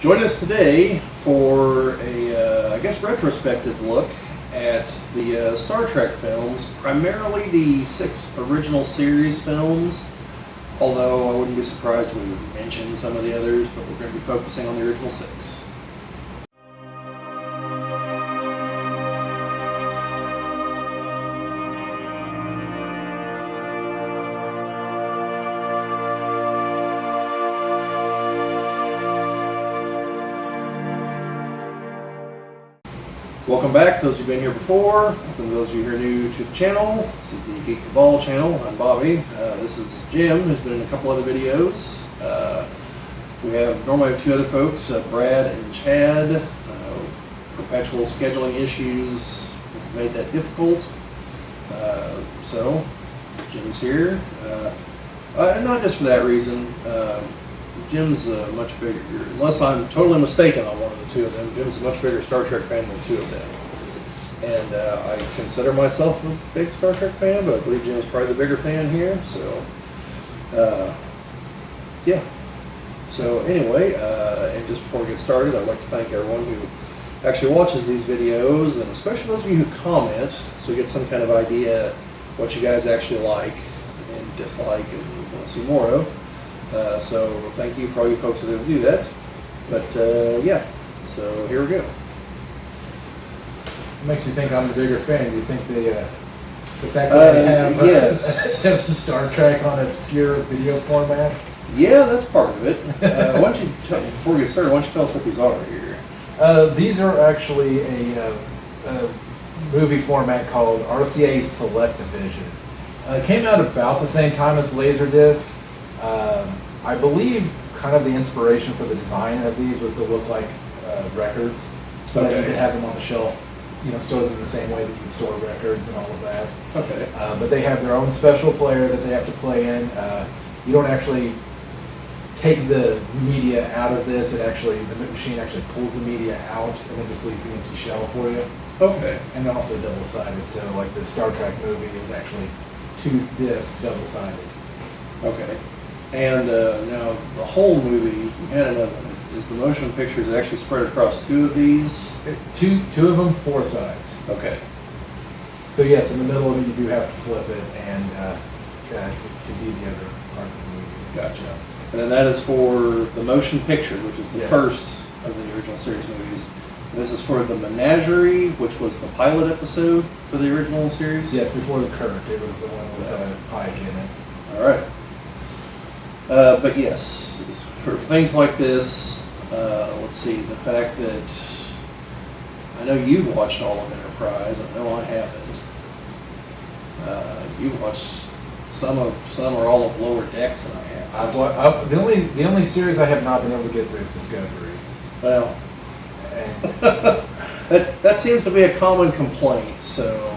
Join us today for a, I guess, retrospective look at the Star Trek films, primarily the 6 original series films, although I wouldn't be surprised if we would mention some of the others, but we're going to be focusing on the original 6. Welcome back, those who've been here before. Welcome to those of you who are new to the channel. This is the Geek Cabal channel. I'm Bobby. This is Jim, who's been in a couple other videos. We normally have 2 other folks, Brad and Chad. Perpetual scheduling issues have made that difficult. So, Jim's here. Not just for that reason. Jim's much bigger, unless I'm totally mistaken on one of the 2 of them, Jim's a much bigger Star Trek fan than 2 of them. And I consider myself a big Star Trek fan, but I believe Jim's probably the bigger fan here, so, yeah. So anyway, and just before we get started, I'd like to thank everyone who actually watches these videos, and especially those of you who comment, so we get some kind of idea what you guys actually like and dislike and want to see more of. So thank you for all you folks that do that. But yeah, so here we go. What makes you think I'm the bigger fan? Do you think the fact that they have, yes. have Star Trek on obscure video formats? Yeah, that's part of it. Why don't you before we get started, why don't you tell us what these are here? These are actually a movie format called RCA Select Division. It came out about the same time as Laserdisc. I believe kind of the inspiration for the design of these was to look like records, so that you could have them on the shelf, you know, store them in the same way that you would store records and all of that. Okay. But they have their own special player that they have to play in. You don't actually take the media out of this. The machine actually pulls the media out and then just leaves the empty shell for you. Okay. And also double-sided, so like the Star Trek movie is actually 2 discs, double-sided. Okay. And now the whole movie, you had another one. Is the motion pictures actually spread across 2 of these? Two of them, 4 sides. Okay. So yes, in the middle of it, you do have to flip it and to view the other parts of the movie. Gotcha. And then that is for the motion picture, which is the Yes. first of the original series movies. And this is for the Menagerie, which was the pilot episode for the original series? Yes, before the Kirk, it was the one with Pike in it. All right. But yes, for things like this, let's see, the fact that I know you've watched all of Enterprise, I know I haven't. You've watched some or all of Lower Decks, and I haven't. The only series I have not been able to get through is Discovery. Well, And that seems to be a common complaint, so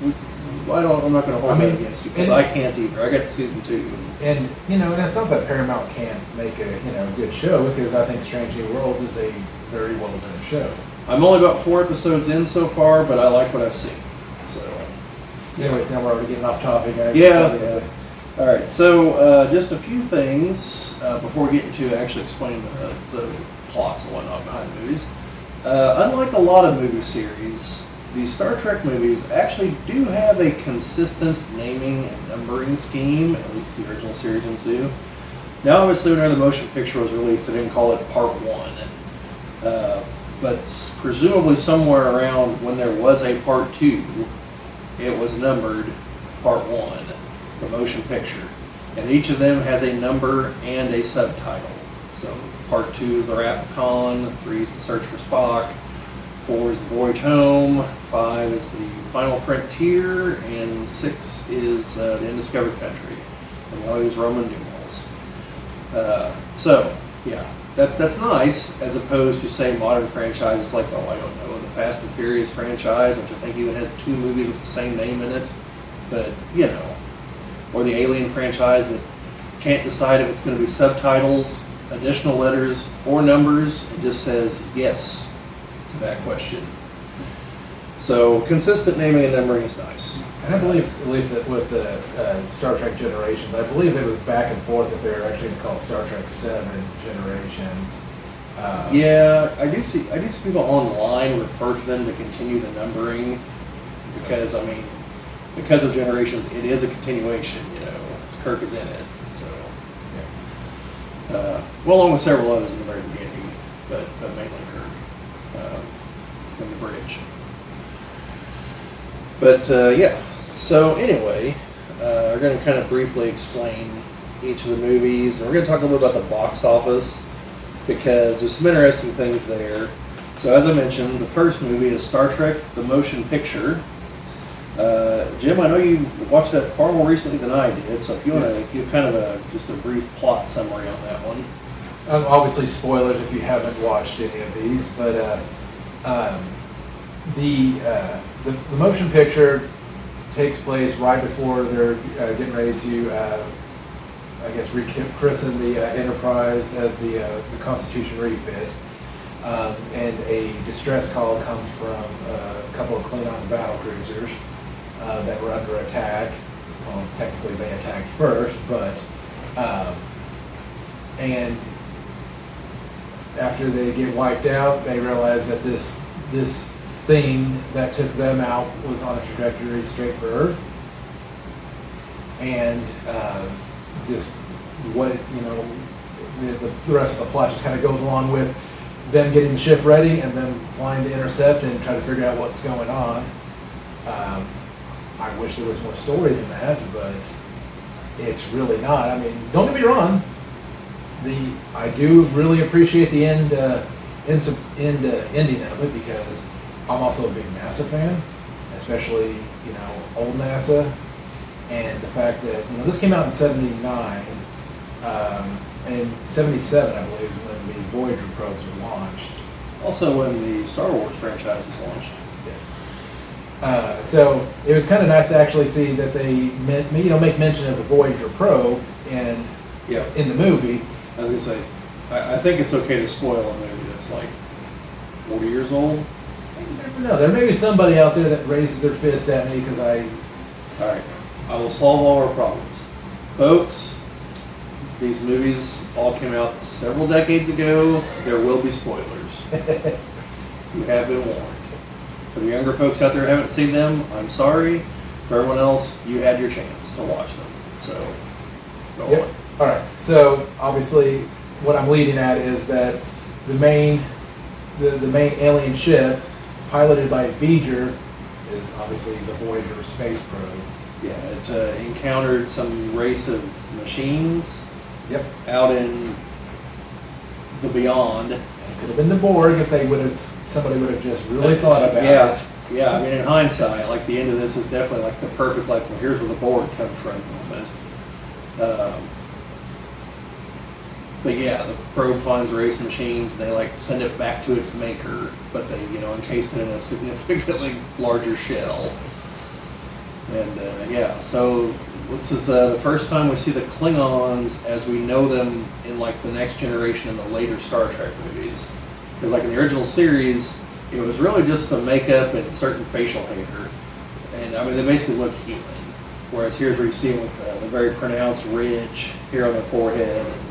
I'm not going to hold that against you, because I can't either. I got to season 2. And you know, and it's not that Paramount can't make a good show, because I think Strange New Worlds is a very well done show. I'm only about 4 episodes in so far, but I like what I've seen. So, anyways, now we're already getting off topic. Yeah. All right. So, just a few things before we get into actually explaining the plots and whatnot behind the movies. Unlike a lot of movie series, the Star Trek movies actually do have a consistent naming and numbering scheme, at least the original series ones do. Now, obviously, whenever the motion picture was released, they didn't call it Part 1. But presumably somewhere around when there was a Part 2, it was numbered Part 1, the motion picture. And each of them has a number and a subtitle. So Part 2 is The Wrath of Khan, 3 is The Search for Spock, 4 is The Voyage Home, 5 is The Final Frontier, and 6 is The Undiscovered Country. And they all use Roman numerals. So, yeah, that's nice, as opposed to, say, modern franchises like, I don't know, the Fast and Furious franchise, which I think even has 2 movies with the same name in it. But, you know, or the Alien franchise that can't decide if it's going to be subtitles, additional letters, or numbers. It just says yes to that question. So consistent naming and numbering is nice. And I believe that with the Star Trek Generations, I believe it was back and forth if they were actually called Star Trek 7 Generations. Yeah, I do see people online refer to them to continue the numbering because because of Generations, it is a continuation. Kirk is in it, so well, along with several others in the very beginning, but mainly Kirk in the bridge. But yeah, so anyway, we're going to kind of briefly explain each of the movies, and we're going to talk a little bit about the box office because there's some interesting things there. So as I mentioned, the first movie is Star Trek: The Motion Picture. Jim, I know you watched that far more recently than I did, so if you want to give kind of just a brief plot summary on that one. Obviously, spoilers if you haven't watched any of these, but the motion picture takes place right before they're getting ready to, I guess, rechristen the Enterprise as the Constitution refit. And a distress call comes from a couple of Klingon battle cruisers that were under attack. Well, technically they attacked first, but and after they get wiped out, they realize that this thing that took them out was on a trajectory straight for Earth, and just what the rest of the plot just kind of goes along with them getting the ship ready and then flying to intercept and try to figure out what's going on. I wish there was more story than that, but it's really not. I mean, don't get me wrong. I do really appreciate the ending of it because I'm also a big NASA fan, especially old NASA, and the fact that this came out in '79. And 77, I believe, is when the Voyager probes were launched. Also when the Star Wars franchise was launched. Yes. So it was kind of nice to actually see that they make mention of the Voyager probe in the movie. I was going to say, I think it's okay to spoil a movie that's like 40 years old. You never know. There may be somebody out there that raises their fist at me because All right. I will solve all our problems. Folks, these movies all came out several decades ago. There will be spoilers. You have been warned. For the younger folks out there who haven't seen them, I'm sorry. For everyone else, you had your chance to watch them. So, go on. All right. So, obviously, what I'm leading at is that the main alien ship, piloted by V'ger, is obviously the Voyager space probe. Yeah, it encountered some race of machines. Yep. Out in the beyond. It could have been the Borg if somebody would have just really thought about it. Yeah. I mean, in hindsight, like the end of this is definitely like the perfect, well, here's where the Borg come from moment. But yeah, the probe finds race machines and they send it back to its maker, but they encased it in a significantly larger shell. And so this is the first time we see the Klingons as we know them in the Next Generation and the later Star Trek movies. Because in the original series, it was really just some makeup and certain facial hair. And I mean, they basically look human. Whereas here's where you see them with the very pronounced ridge here on their forehead. And,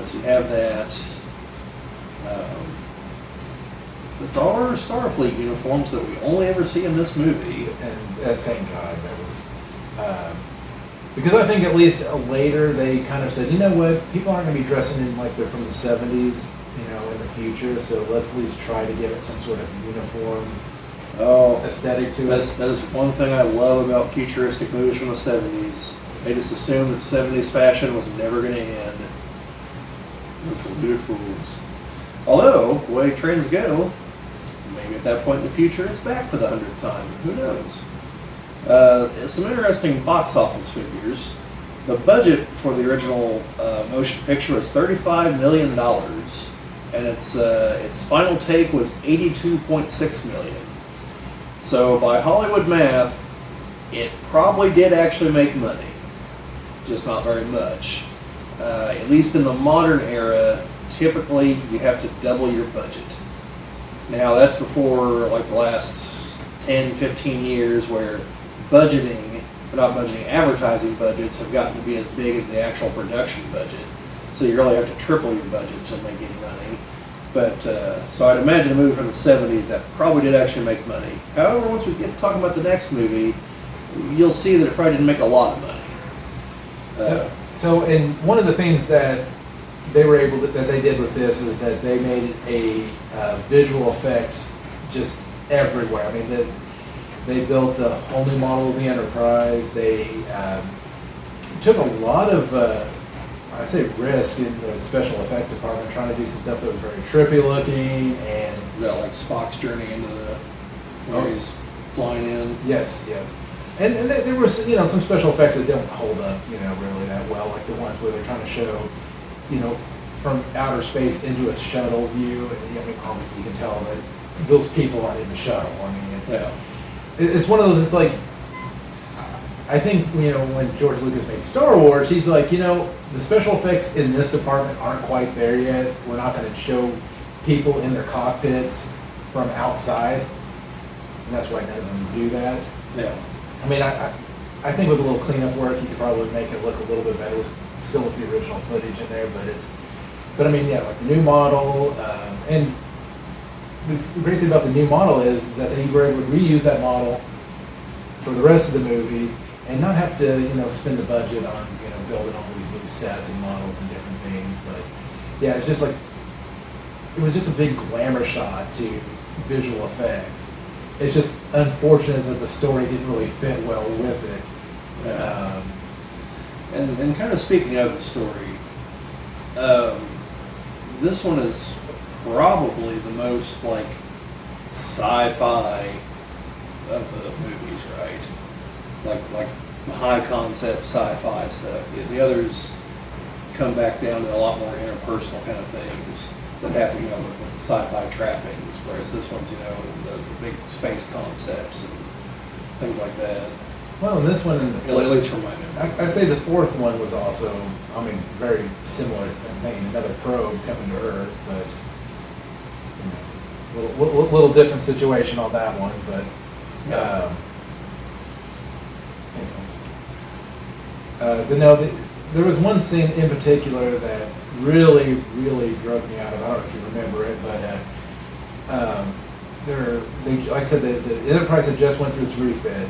so you have that. Bizarre Starfleet uniforms that we only ever see in this movie. And thank God that was... because I think at least later they kind of said, you know what, people aren't going to be dressing in like they're from the 70s, in the future, so let's at least try to give it some sort of uniform aesthetic to it. That is one thing I love about futuristic movies from the 70s. They just assumed that 70s fashion was never going to end. Those deluded fools. Although, the way trends go, maybe at that point in the future it's back for the 100th time. Who knows? Some interesting box office figures. The budget for the original motion picture was $35 million, and its final take was $82.6 million. So by Hollywood math, it probably did actually make money, just not very much. At least in the modern era, typically you have to double your budget. Now that's before the last 10, 15 years where advertising budgets have gotten to be as big as the actual production budget. So you really have to triple your budget to make any money. But so I'd imagine a movie from the '70s that probably did actually make money. However, once we get to talking about the next movie, you'll see that it probably didn't make a lot of money. And one of the things that they were able to, that they did with this is that they made a visual effects just everywhere. I mean, they built a whole new model of the Enterprise. They took a lot of, I say, risk in the special effects department, trying to do some stuff that was very trippy looking. And Is that like Spock's journey into where he's flying in? Yes. And there were some special effects that don't hold up really that well, like the ones where they're trying to show from outer space into a shuttle view. And I mean, obviously you can tell that those people aren't in the shuttle. I mean, it's one of those. It's like, I think when George Lucas made Star Wars, he's like, the special effects in this department aren't quite there yet. We're not going to show people in their cockpits from outside, and that's why none of them do that. Yeah. I mean, I think with a little cleanup work, you could probably make it look a little bit better still with the original footage in there. But I mean, yeah, like the new model, and the great thing about the new model is that they were able to reuse that model for the rest of the movies and not have to spend the budget on building all these new sets and models and different things. But yeah, it's just like it was just a big glamour shot to visual effects. It's just unfortunate that the story didn't really fit well with it. Yeah. And kind of speaking of the story, this one is probably the most like sci-fi of the movies, right? Like the high concept sci-fi stuff. The others come back down to a lot more interpersonal kind of things that happen, with sci-fi trappings. Whereas this one's, the big space concepts and things like that. Well, this one, at least from my memory, I'd say the fourth one was also, very similar thing. Another probe coming to Earth, but little different situation on that one. But but no, there was one scene in particular that really drug me out of. I don't know if you remember it, but like I said, the Enterprise had just went through its refit,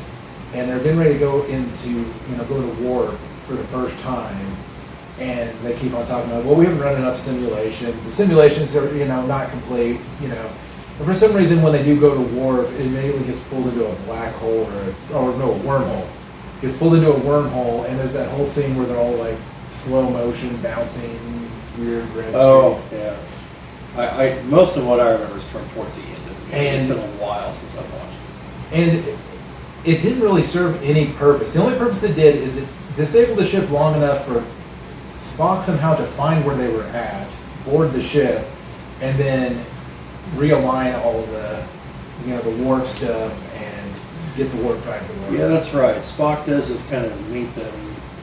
and they're getting ready to go into go to warp for the first time, and they keep on talking about, well, we haven't run enough simulations. The simulations are not complete, and for some reason when they do go to warp, it immediately gets pulled into a black hole or a wormhole. It gets pulled into a wormhole, and there's that whole scene where they're all like slow motion bouncing weird red streets. Oh yeah. I most of what I remember is from towards the end of the movie. And it's been a while since I've watched it. And it didn't really serve any purpose. The only purpose it did is it disabled the ship long enough for Spock somehow to find where they were at, board the ship, and then realign all of the the warp stuff and get the warp drive to work. Yeah, that's right. Spock does just kind of meet them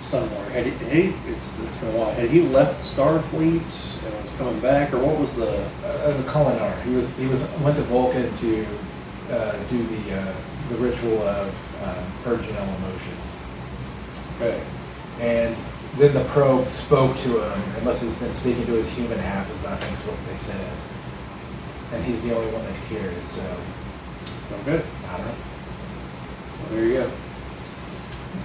somewhere. It's been a while. Had he left Starfleet and was coming back, or what was the Kolinar? He went to Vulcan to do the ritual of purging all emotions. Okay. And then the probe spoke to him. It must have been speaking to his human half, is I think is what they said. And he's the only one that could hear it. So. Okay. I don't know. Well, there you go.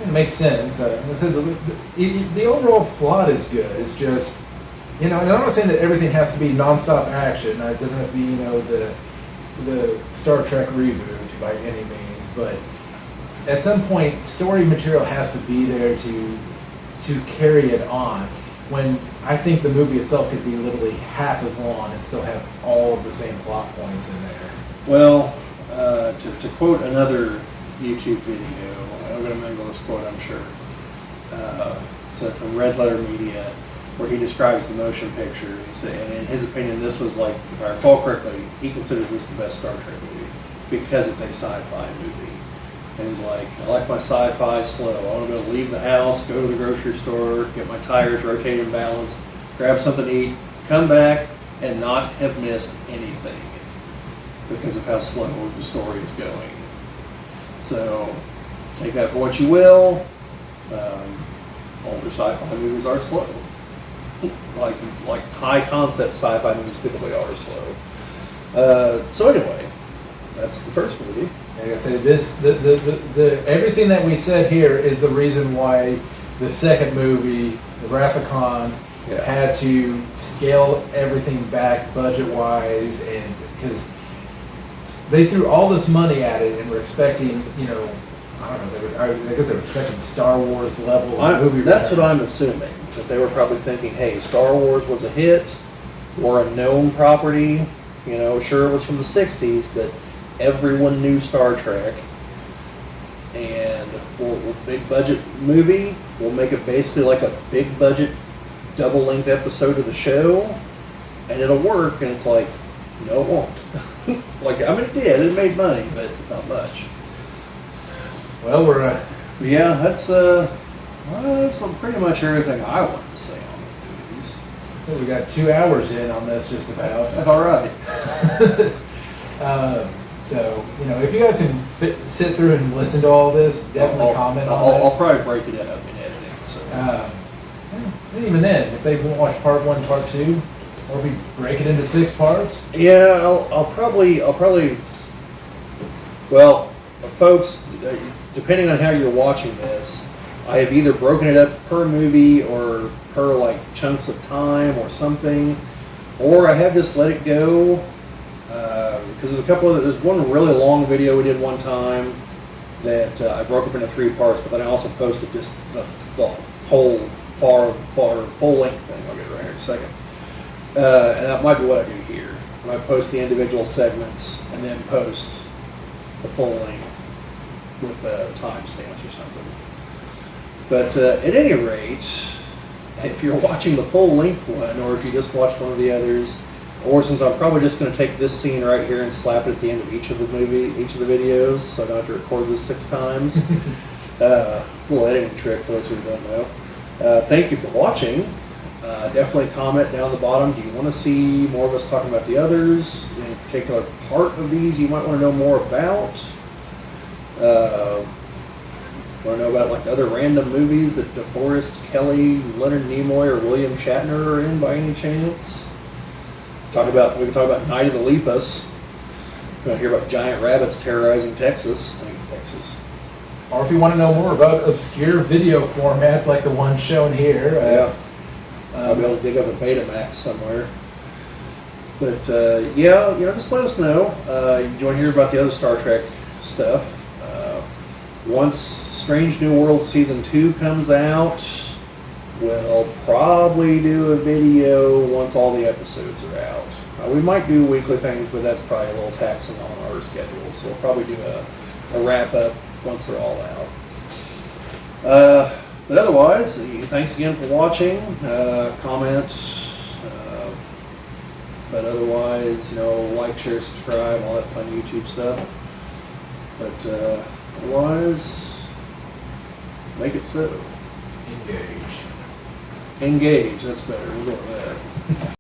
It makes sense. The overall plot is good. It's just, and I'm not saying that everything has to be nonstop action. It doesn't have to be, the Star Trek reboot by any means. But at some point, story material has to be there to carry it on. When I think the movie itself could be literally half as long and still have all of the same plot points in there. Well, to quote another YouTube video, I'm going to mangle this quote, I'm sure. So from Red Letter Media, where he describes the motion picture. He said, and in his opinion, this was like, if I recall correctly, he considers this the best Star Trek movie because it's a sci-fi movie. And he's like, I like my sci-fi slow. I want to be able to leave the house, go to the grocery store, get my tires rotated and balanced, grab something to eat, come back, and not have missed anything because of how slow the story is going. So, take that for what you will. Older sci-fi movies are slow. like high concept sci-fi movies typically are slow. So anyway, that's the first movie. Like I said, the everything that we said here is the reason why the second movie, The Wrath of Khan, had to scale everything back budget-wise, and because they threw all this money at it and were expecting, I don't know, I guess they were expecting Star Wars level movie. That's what I'm assuming, that they were probably thinking, hey, Star Wars was a hit, we're a known property, sure it was from the 60s, but everyone knew Star Trek, and we'll big budget movie, we'll make it basically like a big budget double length episode of the show, and it'll work. And it's like, no, it won't. It did, it made money, but not much. Well, we're that's pretty much everything I wanted to say on the movies. So we got 2 hours in on this, just about. All right. So, if you guys can sit through and listen to all this, definitely comment on it. I'll probably break it up in editing. So. And even then, if they won't watch part 1, part 2, or if we break it into 6 parts. Yeah, I'll probably. Well, folks, depending on how you're watching this, I have either broken it up per movie or per chunks of time or something, or I have just let it go. Because there's one really long video we did one time that I broke up into 3 parts, but then I also posted just the whole full length thing. I'll get it right here in a second. And that might be what I do here. I might post the individual segments and then post the full length with timestamps or something. But at any rate, if you're watching the full length one, or if you just watched one of the others, or since I'm probably just going to take this scene right here and slap it at the end of each of the videos, so I don't have to record this 6 times. It's a little editing trick for those who don't know. Thank you for watching. Definitely comment down the bottom. Do you want to see more of us talking about the others? Any particular part of these you might want to know more about? Want to know about other random movies that DeForest Kelly, Leonard Nimoy, or William Shatner are in by any chance? We can talk about Night of the Lepus. You want to hear about giant rabbits terrorizing Texas? I think it's Texas. Or if you want to know more about obscure video formats like the one shown here. I'll be able to dig up a Betamax somewhere. But just let us know. You want to hear about the other Star Trek stuff? Once Strange New World Season 2 comes out, we'll probably do a video once all the episodes are out. We might do weekly things, but that's probably a little taxing on our schedule. So we'll probably do a wrap-up once they're all out. But otherwise, thanks again for watching. Comment. But otherwise, like, share, subscribe, all that fun YouTube stuff. But otherwise, make it so. Engage. Engage, that's better. We'll go with that.